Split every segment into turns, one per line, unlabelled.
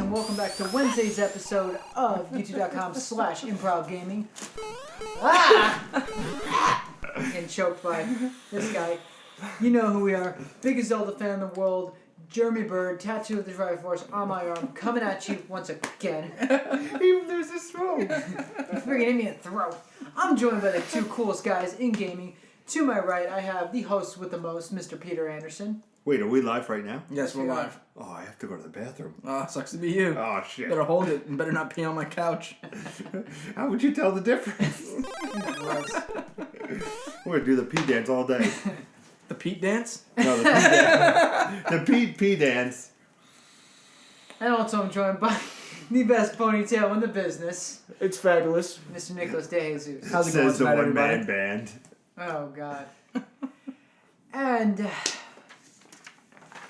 and welcome back to Wednesday's episode of youtube.com/improv gaming. Getting choked by this guy. You know who we are. Biggest Zelda fan in the world. Jeremy Bird, tattoo of the Drive Force on my arm, coming at you once again.
Even there's his throat.
You freaking hit me in the throat. I'm joined by the two coolest guys in gaming. To my right, I have the host with the most, Mr. Peter Anderson.
Wait, are we live right now?
Yes, we're live.
Oh, I have to go to the bathroom.
Sucks to be you.
Oh, shit.
Better hold it and better not pee on my couch.
How would you tell the difference?
Gross.
We're going to do the pee dance all day.
The Pete dance?
No, the pee dance. The pee dance.
And also I'm joined by the best ponytail in the business,
It's fabulous.
Mr. Nicholas De Jesus.
How's it going
Says the
tonight,
one-man
everybody?
band.
Oh, God. And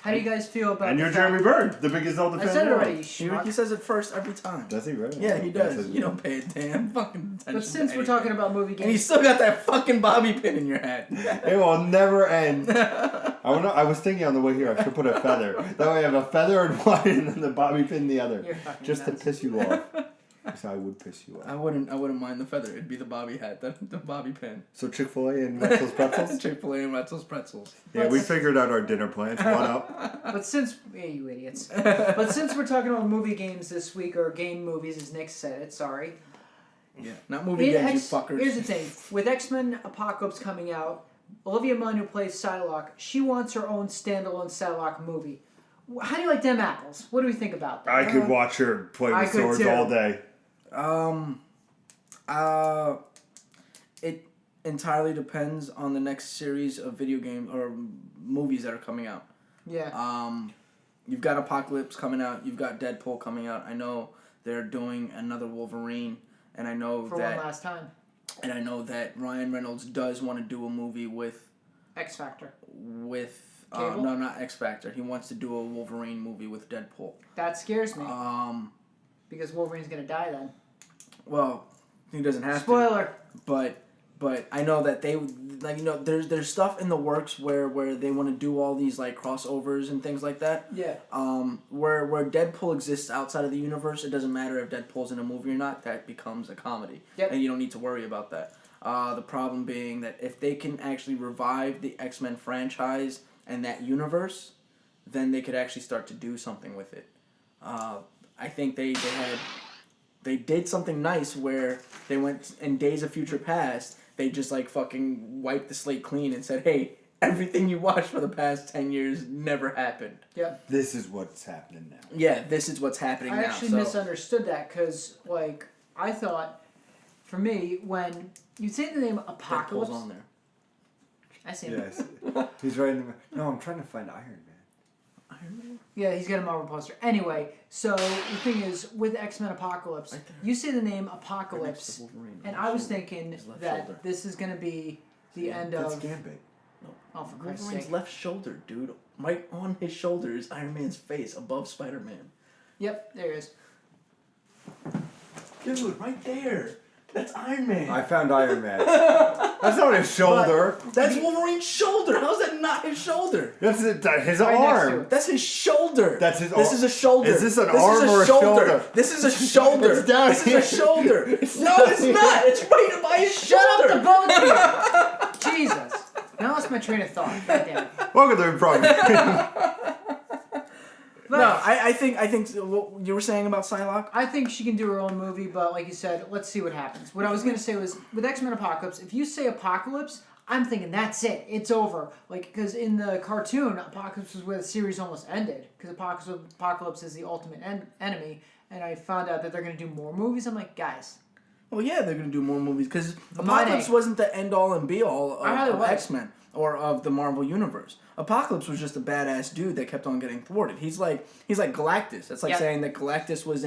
how do you guys feel about
And you're Jeremy Bird, the biggest Zelda
I
fan
said
in
it
the
already,
world.
you schmuck.
He says it first every time.
Does he really?
Yeah, he
That's
does.
it.
You don't pay a damn fucking attention.
But since
to
we're talking about movie
and you
games,
still got that fucking bobby pin in your head.
It will never end. I was thinking on the way here I should put a feather. That way I have a feather in one and then the bobby pin in the other.
You're fucking
Just
nuts.
to piss you off. So I would piss you
I
off.
wouldn't mind the feather. It'd be the bobby hat, the bobby pin.
So Chick-fil-A and Wetzel's Pretzels?
Chick-fil-A and Ratchel's Pretzels.
Yeah, we figured out our dinner plans. One up.
But since you idiots. But since we're talking about movie games this week, or game movies, as Nick said it, sorry.
Yeah, not movie games, you fuckers.
Here's the thing: with X-Men Apocalypse coming out, Olivia Munn, who plays Psylocke, she wants her own standalone Psylocke movie. How do you like them apples? What do we think about that?
I could watch her play
I
with
could
swords
too.
all day.
It entirely depends on the next series of video games or movies that are coming out.
Yeah.
You've got Apocalypse coming out. You've got Deadpool coming out. I know they're doing another Wolverine, and I know
For one last time.
And I know that Ryan Reynolds does want to do a movie with
X Factor.
No, not X Factor. He wants to do a Wolverine movie with Deadpool.
That scares me. Because Wolverine's gonna die then.
Well, he doesn't have
Spoiler.
to. But I know that they there's stuff in the works where they want to do all these like crossovers and things like that.
Yeah.
Where Deadpool exists outside of the universe, it doesn't matter if Deadpool's in a movie or not. That becomes a comedy.
Yep.
And you don't need to worry about that. The problem being that if they can actually revive the X-Men franchise and that universe, then they could actually start to do something with it. I think they did something nice where they went in Days of Future Past. They just like fucking wiped the slate clean and said, "Hey, everything you watched for the past 10 years never happened."
Yep.
This is what's happening now.
Yeah, this is what's happening now.
I actually misunderstood that because, like, I thought, for me, when you say the name Apocalypse,
Deadpool's on there.
I see him.
Yes. He's right in the... No, I'm trying to find Iron Man.
Iron Man?
Yeah, he's got a Marvel poster. Anyway, so the thing is, with X-Men Apocalypse,
Right there.
you say the name
Right next
Apocalypse,
to Wolverine.
and I was thinking
His left
that
shoulder.
this is going to be the end
That's
of...
Gambit.
Oh, for Christ's
Wolverine's
sake.
left shoulder, dude. Right on his shoulder is Iron Man's face, above Spider-Man.
Yep, there he is.
Dude, right there. That's Iron Man.
I found Iron Man. That's not his shoulder.
That's Wolverine's shoulder. How's that not his shoulder?
That's his
Right next to
arm.
it.
That's his shoulder.
That's his
This
arm.
is a shoulder.
Is this an
This
arm
is
or a shoulder?
This is a shoulder.
It's down
this
here.
is a shoulder. No, it's
down
not. It's right by his
Shut
shoulder.
up, the both of you! Jesus. Now I lost my train of thought. God damn it.
Welcome to Improv.
No, I think what you were saying about Psylocke.
I think she can do her own movie, but like you said, let's see what happens. What I was going to say was, with X-Men Apocalypse, if you say Apocalypse, I'm thinking that's it. It's over. Like, because in the cartoon, Apocalypse was where the series almost ended. Because Apocalypse is the ultimate enemy. And I found out that they're going to do more movies. I'm like, guys.
Well, yeah, they're gonna do more movies because
Mine
Apocalypse
ain't.
wasn't the end all and be all
I
of
was.
X-Men or of the Marvel universe. Apocalypse was just a badass dude that kept on getting thwarted. He's like Galactus. It's like
Yep.
saying that Galactus was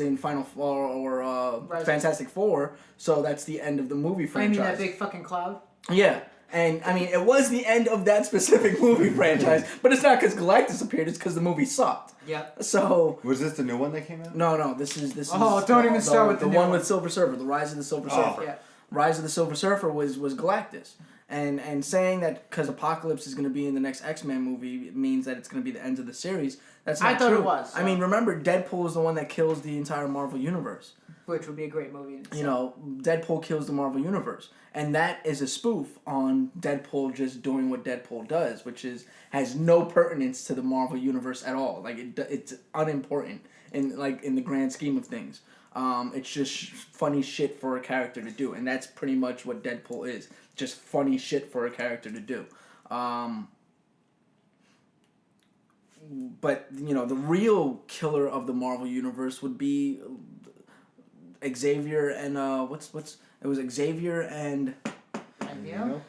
in Final Four or
Right.
Fantastic Four, so that's the end of the movie
I
franchise.
mean, that big fucking cloud.
Yeah. And, I mean, it was the end of that specific movie franchise, but it's not because Galactus appeared, it's because the movie sucked.
Yep.
So...
Was this the new one that came out?
No, this is...
Oh, don't even start with the new
one
one.
with Silver Surfer, the Rise of the Silver Surfer.
Yeah.
Rise of the Silver Surfer was Galactus. And saying that because Apocalypse is going to be in the next X-Men movie means that it's going to be the end of the series. That's not
I thought
true.
it was.
I mean, remember, Deadpool is the one that kills the entire Marvel Universe.
Which would be a great movie in itself.
You know, Deadpool kills the Marvel Universe. And that is a spoof on Deadpool just doing what Deadpool does, which is has no pertinence to the Marvel Universe at all. Like, it's unimportant in the grand scheme of things. It's just funny shit for a character to do. And that's pretty much what Deadpool is. Just funny shit for a character to do. But, you know, the real killer of the Marvel Universe would be Xavier and it was Xavier and
Magneto?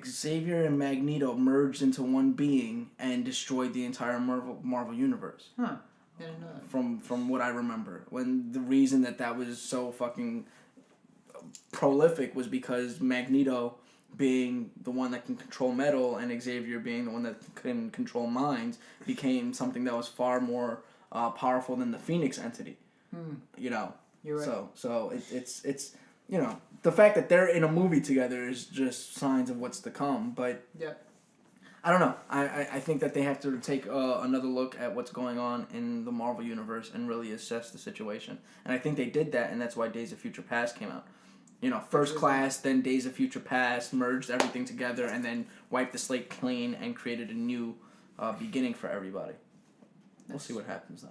Xavier and Magneto merged into one being and destroyed the entire Marvel Universe.
Huh. I didn't know that.
From what I remember, when the reason that was so fucking prolific was because Magneto being the one that can control metal and Xavier being the one that can control minds became something that was far more powerful than the Phoenix entity. You know,
you're right.
So it's you know, the fact that they're in a movie together is just signs of what's to come. But
yeah,
I don't know. I think that they have to take another look at what's going on in the Marvel Universe and really assess the situation. And I think they did that, and that's why Days of Future Past came out. You know, First Class, then Days of Future Past, merged everything together, and then wiped the slate clean and created a new beginning for everybody. We'll see what happens, though.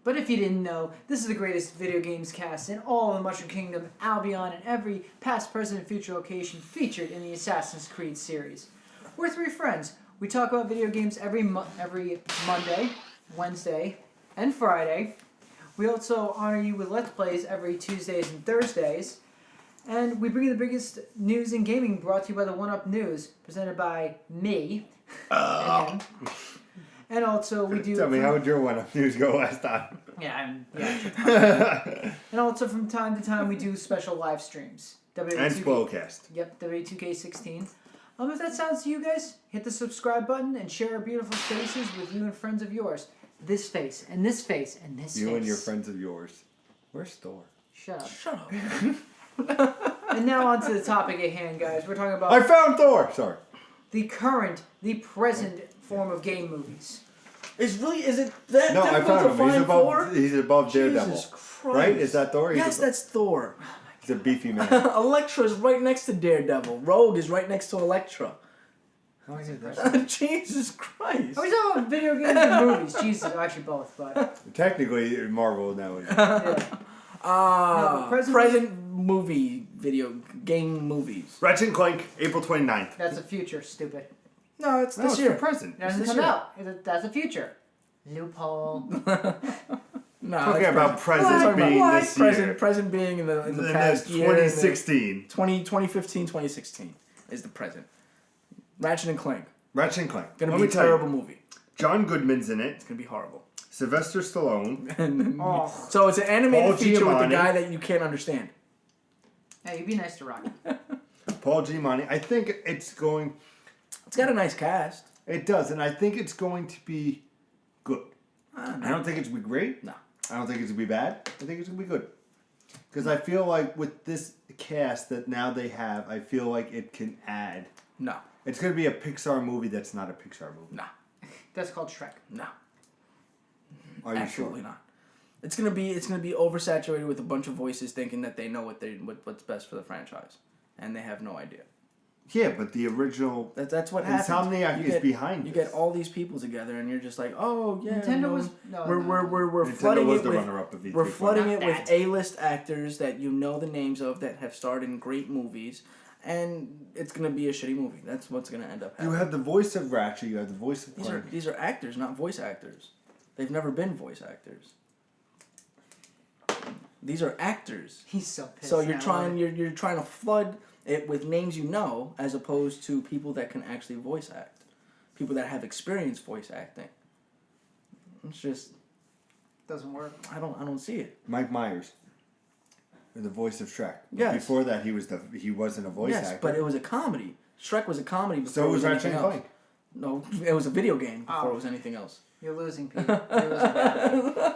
But if you didn't know, this is the greatest video games cast in all of the Mushroom Kingdom, Albion, and every past, present, and future location featured in the Assassin's Creed series. We're three friends. We talk about video games every Monday, Wednesday, and Friday. We also honor you with Let's Plays every Tuesdays and Thursdays. And we bring you the biggest news in gaming brought to you by the 1UP News, presented by me and him. And also we do...
Tell me, how would your 1UP News go last time?
Yeah. And also from time to time we do special live streams.
And Spoilcast.
Yep, W2K16. If that sounds to you guys, hit the subscribe button and share our beautiful faces with you and friends of yours. This face, and this face, and this face.
You and your friends of yours. Where's Thor?
Shut up.
Shut up.
And now on to the topic at hand, guys. We're talking about...
I found Thor! Sorry.
the present form of game movies.
Is it that
No, I
difficult
found
to
him.
find Thor?
He's above Daredevil.
Jesus Christ.
Right? Is that Thor?
Yes, that's Thor.
He's a beefy man.
Elektra is right next to Daredevil. Rogue is right next to Elektra.
How is it that?
Jesus Christ.
Are we talking about video games and movies? Jesus, actually both, but...
Technically, Marvel now is.
Yeah. No,
present movie, video game movies.
Ratchet and Clank, April 29th.
That's the future, stupid.
No, it's
No,
this
it's
year.
the present.
It doesn't
this
come
year.
out. That's the future. Loophole.
No,
Talking
that's
about present being this year.
Present being in the
And
past
that's
year.
2016.
2015, 2016 is the present. Ratchet and Clank.
Ratchet and Clank.
Gonna
Let
be
me
a
tell you,
terrible movie.
John Goodman's in
It's
it.
gonna be horrible.
Sylvester Stallone.
Oh.
So it's an animated
Paul
feature with the
Giamatti.
guy that you can't understand.
Hey, you be nice to Rocky.
Paul Giamatti. I think it's going...
It's got a nice cast.
It does, and I think it's going to be good. I don't think it's going to be great.
No.
I don't think it's going to be bad. I think it's going to be good. Because I feel like with this cast that now they have, I feel like it can add.
No.
It's going to be a Pixar movie that's not a Pixar movie.
No.
That's called Shrek.
No.
Are you
Absolutely
sure?
not. It's gonna be oversaturated with a bunch of voices thinking that they know what's best for the franchise, and they have no idea.
Yeah, but the original...
That's what happens.
Insomniac
You
is
get-
behind
You
this.
get all these people together, and you're just like, oh yeah.
Nintendo
no,
was... No,
we're
Nintendo
flooding
was
it
the
with
runner-up of E3.
we're flooding
Not
it with
that.
A-list actors that you know the names of that have starred in great movies, and it's gonna be a shitty movie. That's what's gonna end up
You
happening.
have the voice of Ratchet, you have the voice of Clank.
These are actors, not voice actors. They've never been voice actors. These are actors.
He's so pissed.
So you're
now.
trying to flood it with names you know, as opposed to people that can actually voice act, people that have experience voice acting. It's just
Doesn't work.
I don't see it.
Mike Myers. The voice of Shrek.
Yes.
Before that, he wasn't a voice
Yes,
actor.
but it was a comedy. Shrek was a comedy before
So
it
was
was
Ratchet
anything
and
else.
Clank.
No, it was a video game before
Oh.
it was anything else.
You're losing, Pete. You're losing bad.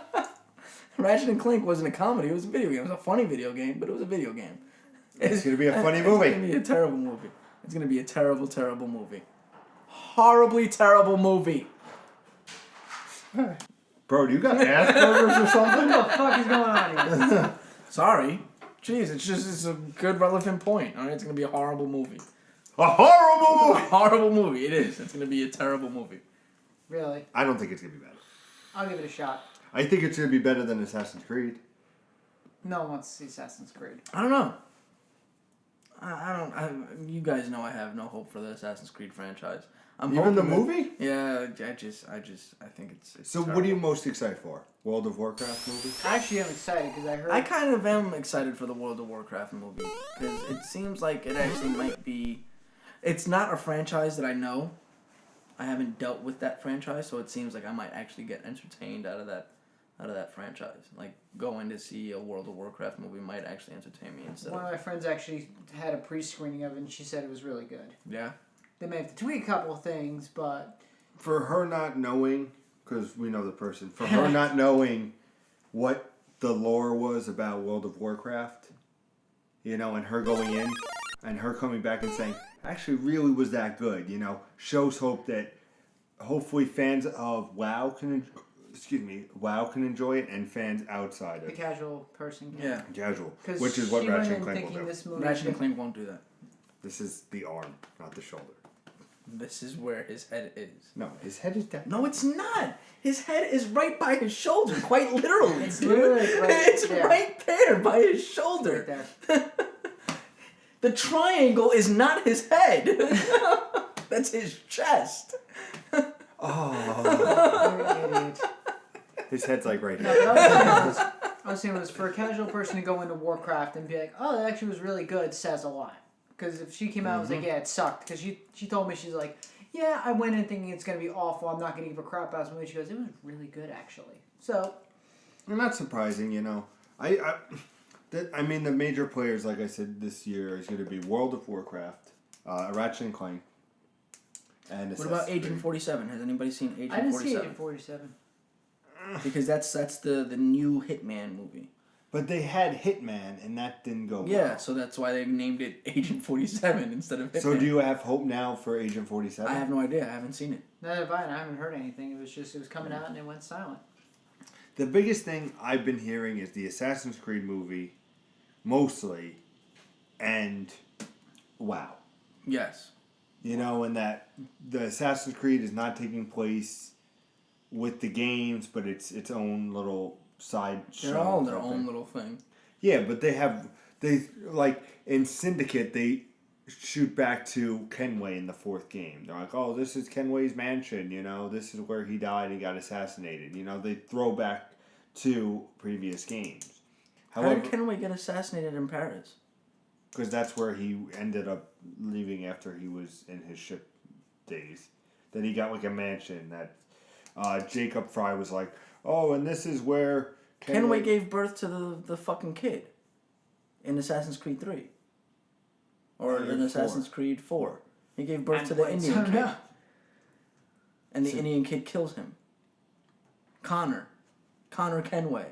Ratchet and Clank wasn't a comedy. It was a video game. It was a funny video game, but it was a video game.
It's gonna be a funny movie.
It's gonna be a terrible movie. It's gonna be a terrible, terrible movie. Horribly terrible movie.
Bro, do you got Asperger's or something?
What the fuck is going on here?
Sorry. Jeez, it's a good relevant point. All right, it's gonna be a horrible movie.
A horrible
A
movie.
horrible movie. It is. It's gonna be a terrible movie.
Really?
I don't think it's gonna be better.
I'll give it a shot.
I think it's gonna be better than Assassin's Creed.
No one wants to see Assassin's Creed.
I don't know. You guys know I have no hope for the Assassin's Creed franchise. I'm
Even the
hoping
movie?
Yeah, I think it's
So
terrible.
what are you most excited for? World of Warcraft movie?
Actually, I'm excited because I heard.
I kind of am excited for the World of Warcraft movie because it seems like it actually might be. It's not a franchise that I know. I haven't dealt with that franchise, so it seems like I might actually get entertained out of that franchise. Like going to see a World of Warcraft movie might actually entertain me instead
One of
of.
my friends actually had a pre-screening of it, and she said it was really good.
Yeah.
They may have to tweak a couple of things, but
For her not knowing, because we know the person, for her not knowing what the lore was about World of Warcraft, you know, and her going in, and her coming back and saying, actually really was that good, you know, shows hope that hopefully fans of WoW can enjoy it, and fans outside
the
of
casual person can.
Yeah.
casual,
'Cause
which is what
she went
Ratchet
in
and Clank will
thinking
do.
this movie
Ratchet and Clank won't do that.
This is the arm, not the shoulder.
This is where his head is.
No, his head is down.
No, it's not. His head is right by his shoulder, quite literally.
It's
dude.
literally right
It's
there.
right there by his
Right
shoulder.
there.
The triangle is not his head. That's his chest.
Oh,
You're an idiot.
his head's like right
No,
here.
but I was saying was for a casual person to go into Warcraft and be like, oh, that actually was really good, says a lot. Because if she came out and was like, yeah, it sucked. Because she told me, she's like, yeah, I went in thinking it's going to be awful. I'm not going to give a crap about this movie. She goes, it was really good, actually. So.
Not surprising, you know. I mean, the major players, like I said, this year is going to be World of Warcraft, Ratchet and Clank, and
What about Agent 47? Has anybody seen Agent 47?
I didn't see Agent 47.
Because that's the new Hitman movie.
But they had Hitman, and that didn't go
Yeah,
well.
so that's why they named it Agent 47 instead of Hitman.
So do you have hope now for Agent 47?
I have no idea. I haven't seen it.
Neither have I, and I haven't heard anything. It was coming out and it went silent.
The biggest thing I've been hearing is the Assassin's Creed movie, mostly, and WoW.
Yes.
You know, and that the Assassin's Creed is not taking place with the games, but it's its own little side show.
They're all
or
their
something.
own little thing.
Yeah, but they like in Syndicate they shoot back to Kenway in the fourth game. They're like, oh, this is Kenway's mansion. You know, this is where he died and got assassinated. You know, they throw back to previous games.
How
However,
did Kenway get assassinated in Paris?
because that's where he ended up leaving after he was in his ship days. Then he got like a mansion that Jacob Fry was like, oh, and this is where
Kenway gave birth to the fucking kid in Assassin's Creed 3. Or in Assassin's Creed 4. He gave birth to the Indian kid. And the Indian kid kills him. Connor Kenway.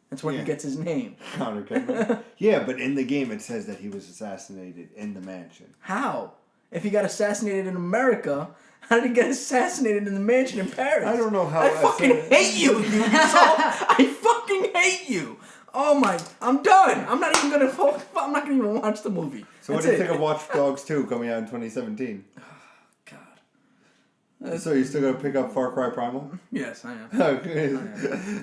That's where he gets his name.
Connor Kenway. Yeah, but in the game it says that he was assassinated in the mansion.
How? If he got assassinated in America, how did he get assassinated in the mansion in Paris?
I don't know how.
I fucking hate you, you I fucking hate you. Oh my! I'm done. I'm not even even watch the movie.
So what do you think of Watch Dogs 2 coming out in 2017?
God.
So you still gonna pick up Far Cry Primal?
Yes, I am.
Okay.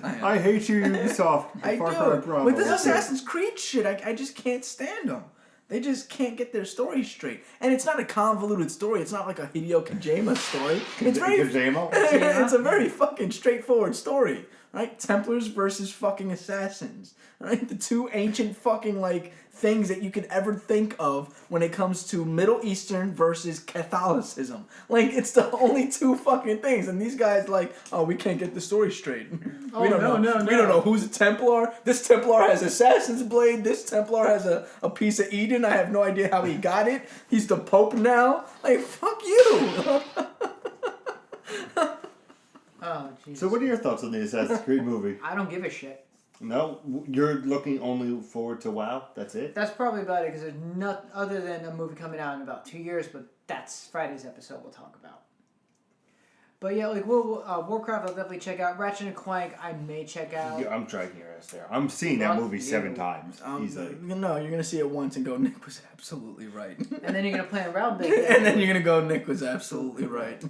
I am.
I hate you, Ubisoft.
I
Far Cry
do.
Primal.
With this Assassin's Creed shit, I just can't stand them. They just can't get their story straight. And it's not a convoluted story. It's not like a Hideo Kojima story. It's very...
Kojima?
It's a very fucking straightforward story. Right? Templars versus fucking assassins. Right? The two ancient fucking, like, things that you could ever think of when it comes to Middle Eastern versus Catholicism. Like, it's the only two fucking things. And these guys, like, oh, we can't get the story straight.
Oh,
We don't know who's a Templar. This Templar has Assassin's Blade. This Templar has a piece of Eden. I have no idea how he got it. He's the Pope now. Like, fuck you.
Oh, Jesus.
So what are your thoughts on the Assassin's Creed movie?
I don't give a shit.
No, you're looking only forward to WoW. That's it.
That's probably about it because there's not other than a movie coming out in about 2 years, but that's Friday's episode we'll talk about. But yeah, like Warcraft, I'll definitely check out. Ratchet and Clank, I may check out.
Yeah, I'm dragging your ass there. I'm seeing that movie 7 times. Easily.
No, you're gonna see it once and go, Nick was absolutely right.
And then you're gonna play around big.
And then you're gonna go, Nick was absolutely right.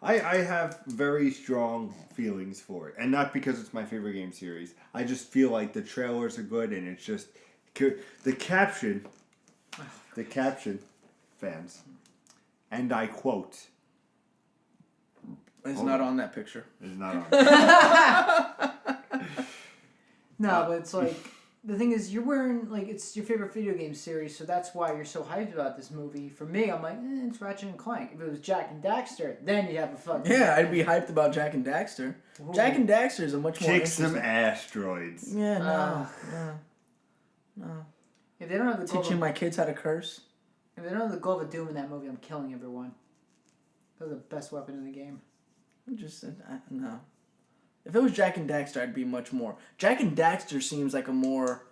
I have very strong feelings for it, and not because it's my favorite game series. I just feel like the trailers are good, and it's just the caption, fans, and I quote.
It's not on that picture.
It's not on.
No, but it's like the thing is you're wearing like it's your favorite video game series, so that's why you're so hyped about this movie. For me, I'm like, it's Ratchet and Clank. If it was Jack and Daxter, then you'd have a fucking
Yeah, I'd be hyped about Jack and Daxter.
Ooh.
Jack and Daxter is a much more
Kick
interesting...
some asteroids.
Yeah, no.
If they don't have the glove
Teaching my kids how to curse.
if they don't have the glove of doom in that movie, I'm killing everyone. They're the best weapon in the game.
Just no. If it was Jack and Daxter, I'd be much more. Jack and Daxter seems like a more.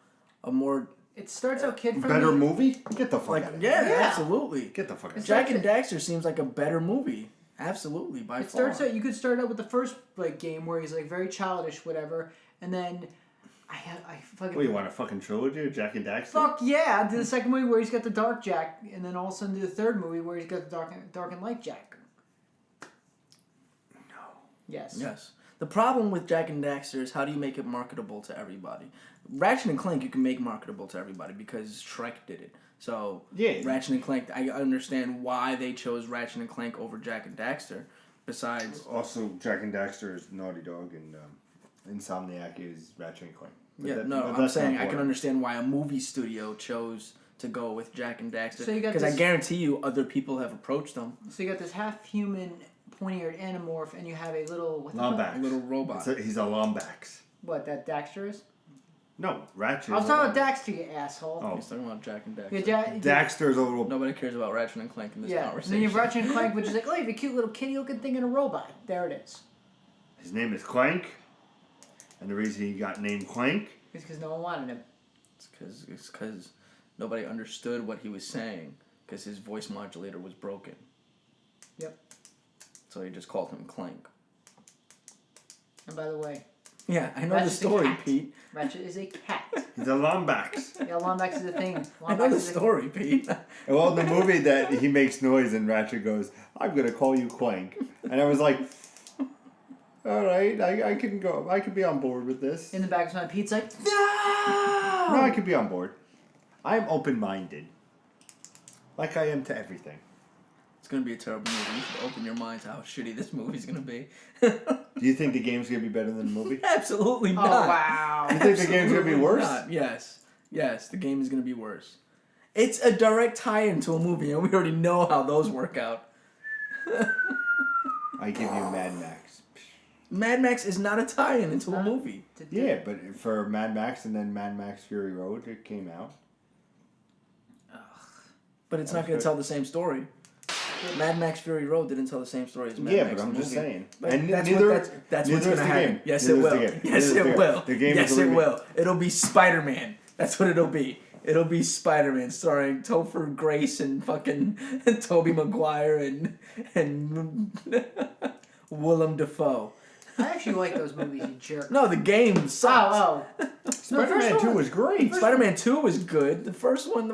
It starts out kid friendly.
Better movie? Get the fuck
Like
out of
yeah,
here.
absolutely.
Get the fuck out of
Jack
here.
and Daxter seems like a better movie. Absolutely, by
It
far.
starts out. You could start out with the first like game where he's like very childish, whatever, and then I fucking.
What, you want a fucking trilogy of Jack and Daxter?
Fuck yeah! Do the second movie where he's got the dark Jack, and then all of a sudden do the third movie where he's got the dark and light Jack. Yes.
Yes. The problem with Jack and Daxter is how do you make it marketable to everybody? Ratchet and Clank you can make marketable to everybody because Shrek did it. So
Yeah.
Ratchet and Clank, I understand why they chose Ratchet and Clank over Jack and Daxter. Besides,
Also, Jack and Daxter is Naughty Dog, and Insomniac is Ratchet and Clank. But
I'm
that's
saying
not
I can
important.
understand why a movie studio chose to go with Jack and Daxter
So you got
because I
this-
guarantee you other people have approached them.
So you got this half-human, pointy-eared animorph, and you have a little what the fuck?
Lombax.
A little robot.
He's a Lombax.
What that Daxter is?
No, Ratchet.
I was
is
talking
a
about Daxter, you asshole.
Oh.
He's talking about Jack and Daxter.
Yeah,
Daxter's a little.
Nobody cares about Ratchet and Clank in this
yeah. And
conversation.
then you have Ratchet and Clank, which is like, oh, you have a cute little kitty-looking thing in a robot. There it is.
His name is Clank, and the reason he got named Clank.
It's because no one wanted him.
It's because nobody understood what he was saying because his voice modulator was broken.
Yep.
So he just called him Clank.
And by the way,
Yeah, I know
Ratchet's
the
a
story,
cat.
Pete.
Ratchet is a cat.
He's a Lombax.
Yeah, Lombax is a thing.
I know
Lombax
the
is a-
story, Pete.
Well, in the movie that he makes noise and Ratchet goes, "I'm gonna call you Clank," and I was like, "All right, I can go. I can be on board with this.
In the back of my Pete's like,
No, I can be on board. I'm open-minded, like I am to everything."
It's gonna be a terrible movie. You should open your mind to how shitty this movie's gonna be.
Do you think the game's gonna be better than the movie?
Absolutely
oh
not.
wow.
You think the game's gonna be
Absolutely
worse?
not. Yes, the game is gonna be worse. It's a direct tie-in to a movie, and we already know how those work out.
I give you Mad Max.
Mad Max is not a tie-in into a movie.
Yeah, but for Mad Max and then Mad Max Fury Road, it came out.
But it's not
That's
going
good.
to tell the same story. Mad Max Fury Road didn't tell the same story as Mad
Yeah,
Max
but I'm
the
just
movie.
saying.
But
And
that's
neither-
what's
neither
going
is
to
the
happen.
game.
Yes,
Neither
it
is the
will.
game.
Yes,
Neither is the
it
game.
will.
The game
Yes,
is a
it
remake.
will. It'll be Spider-Man. That's what it'll be. It'll be Spider-Man starring Topher Grace and fucking Tobey Maguire and Willem Dafoe.
I actually like those movies, you jerk.
No, the game sucked.
Oh,
Spider-Man
first
2
one-
was great.
Spider-Man 2 was good. The first one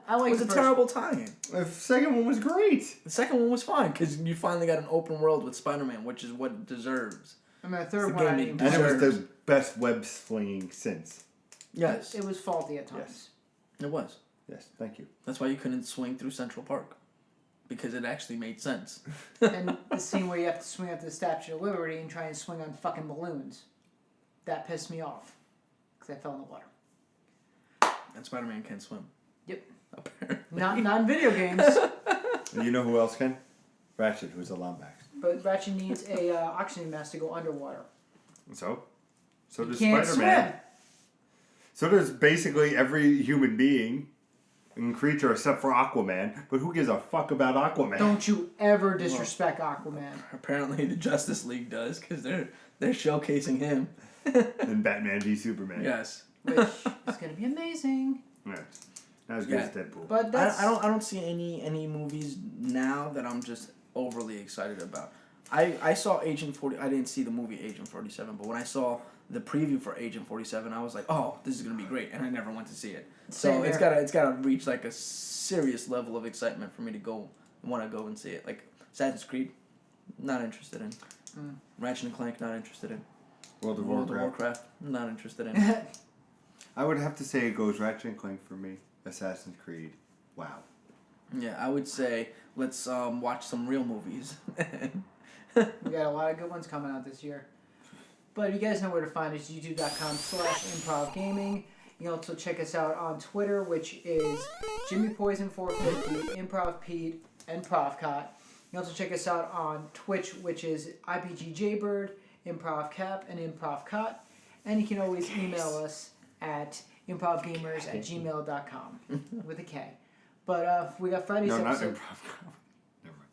I like
was
the
a
first
terrible tie-in.
The second one was great.
The second one was fine because you finally got an open world with Spider-Man, which is what it deserves.
I mean, the third
The
one I
game
didn't
it
And it was
deserves.
the best web slinging since.
Yes,
It was faulty at times.
it was.
Yes, thank you.
That's why you couldn't swing through Central Park. Because it actually made sense.
And the scene where you have to swing up to the Statue of Liberty and try and swing on fucking balloons. That pissed me off. Because I fell in the water.
And Spider-Man can't swim.
Yep.
Apparently.
Not in video games.
And you know who else can? Ratchet, who's a Lombax.
But Ratchet needs a oxygen mask to go underwater.
So
He
does
can't
Spider-Man.
swim.
So does basically every human being and creature except for Aquaman. But who gives a fuck about Aquaman?
Don't you ever disrespect Aquaman.
Apparently the Justice League does because they're showcasing him.
And Batman v Superman.
Yes.
which is going to be amazing.
Right. Not as good as Deadpool.
But that's...
I don't see any movies now that I'm just overly excited about. I saw Agent 40. I didn't see the movie Agent 47, but when I saw the preview for Agent 47, I was like, oh, this is gonna be great, and I never went to see it. So it's gotta reach like a serious level of excitement for me to want to go and see it. Like Assassin's Creed, not interested in. Ratchet and Clank, not interested in.
World of
Warcraft, not interested in.
I would have to say it goes Ratchet and Clank for me. Assassin's Creed. Wow.
Yeah, I would say let's watch some real movies.
We got a lot of good ones coming out this year. But you guys know where to find us, youtube.com/Improv Gaming. You can also check us out on Twitter, which is Jimmy Poison 450, Improv Pete, and Profcot. You can also check us out on Twitch, which is IPG Jaybird, Improv Cap, and Improv Cot. And you can always email us at improvgamers@gmail.com with a K. But we got Friday's episode.
Not Improv. Never mind.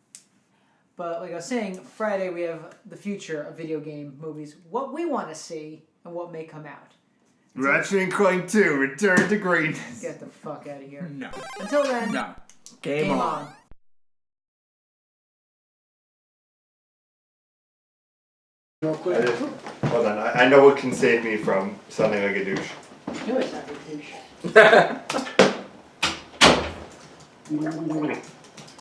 But like I was saying, Friday we have the future of video game movies, what we want to see, and what may come out.
Ratchet and Clank 2, Return to Greatness.
Get the fuck out of here.
No.
Until then,
No.
game on.
Real quick. Hold on, I know what can save me from sounding like a douche.
No, it's not a douche.